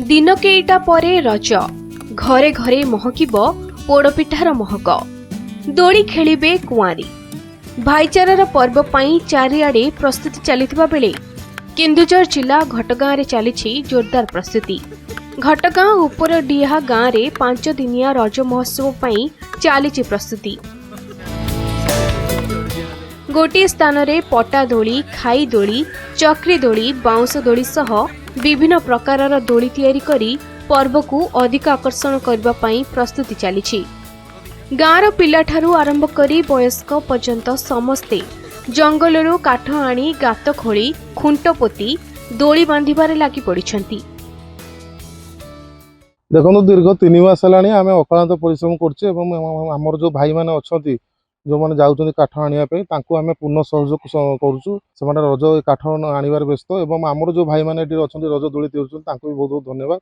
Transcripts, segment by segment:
दिन केईटा परे रज घरे घरे महकिब पोड़पिठार महक दोली खेलिबे कुआरी भाईचारार पर्व पाई चारिआडे प्रस्तुति चलिथिबा बेले केन्दुझर जिला घटगाँ रे चलिछि जोरदार प्रस्तुति। घटगाँ उपरडीहा गाँव रे 5 दिनिया रज महोत्सव पाई चलिछि प्रस्तुति। गोटे स्थान रे पटा दोली, खाई दोली, चक्री दोली, बाउंश दोली सह विभिन्न प्रकारर दोली तैयारी करी पर्व को अधिक आकर्षण करबा पाई प्रस्तुति चलिछि। गाँर पिलाठारू आरंभ करी वयस्क पर्यंत समस्ते जंगलरू काठ आनी गात खोली खुंट पोती दोली बांधिबारे लागि पड़िछंती। देखो दीर्घ 3 मास हेलानी आमे अक्लांत परिश्रम करछे एवं हमर जो भाई माने अछंती जो माने जाउछंती काठ आनिया पे तांको आमे पूर्ण सहयोग करूछु। सेमाने रज काठ आनिबार व्यस्त एवं हमर जो भाई माने एटी अछंती रज दोली तेउछंती तांको भी बहुत बहुत धन्यवाद।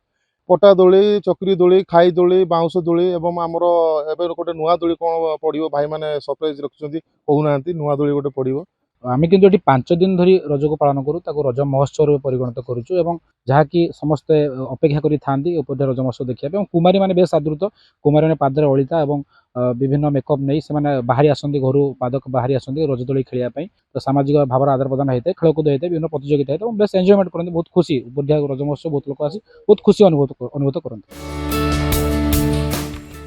पटा दोली, चक्री दोली, खाई दोली, बाउंश दोली एवं आमर एबे गोटे नुआ दोली कोन पड़िबो भाई माने सरप्राइज रखुछंती कहूनांती नुआ दोली गोटे पड़िबो। आमे किंतु एटी 5 दिन धरी रज को पालन करू ताको रज महोत्सव रे परिगणित करूछु एवं जहाँकि समस्ते अपेक्षा करी थांती उपरे रज महोत्सव देखिया एवं कुमारी माने बेस आदृत कुमारी माने पादरे अळिता एवं विभिन्न मेकअप नहीं से बाहरी आसती घर पादक बाहरी आसती रज दोली खेलिया पई तो सामाजिक भावर आदान प्रदान होता है खेलकूद होता है विभिन्न प्रतियोगिता होता है बेस एंजॉयमेंट करते बहुत खुशी उपरडीहा रज महोत्सव बहुत लोक आसी बहुत खुशी अनुभूत करते।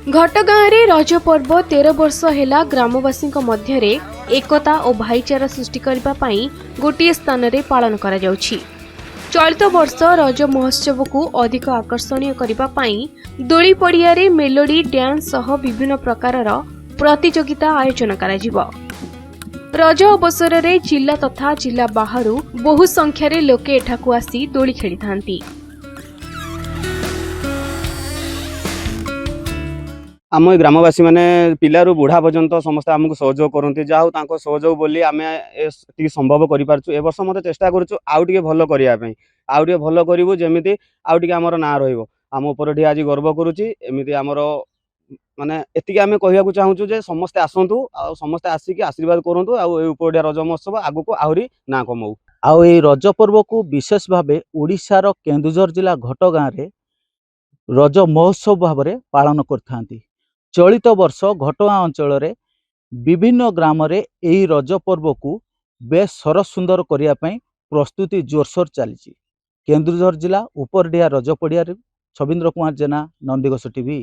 घटगाँ रे रज पर्व 13 वर्ष हेला ग्रामवासी मध्य रे एकता और भाईचारा सृष्टि करबा पाई गोटे स्थान रे पालन करा जाउछि। चलित वर्ष रज महोत्सव को अधिक आकर्षणीय करबा पाई दोली पड़िया रे मेलोडी डांस सह विभिन्न प्रकारर प्रतियोगिता आयोजन करा जिवो। रज अवसर रे जिला तथा जिला बाहरु बहु संख्या रे लोके एठाकू आसी दोली खेली थांती। आम ग्रामवासी माने पिलारू बुढ़ा पर्यंत समस्त आमको सहयोग करते जाऊ तांको सहयोग बोली आम संभव करें। ए वर्ष मत चेष्टा करूँ आउ टे भल करने आउ टे भल करूँ जमी आउ टे आमर ना रम उपरठी आज गर्व करुच्ची एमती आमर माने एति आम कहूँ चाहूँ जे समस्ते आसतु समस्ते आसिक आशीर्वाद करूँ उपरठिया रज महोत्सव आगु को आहरी ना कमाऊ। आउ ए रज पर्व को विशेष भावे ओडिशार केन्दुझर जिला घटगाँ रे रज महोत्सव भाव में पालन करथांती। चलित वर्ष घटगाँ अंचल रे विभिन्न ग्राम रे एही रज पर्व को बेस सरस सुंदर करिया पई प्रस्तुति जोरसोर चली। केन्दुझर जिला उपरडीहा रज पड़िया छबिंद्र कुमार जेना, नंदीघोष टीवी।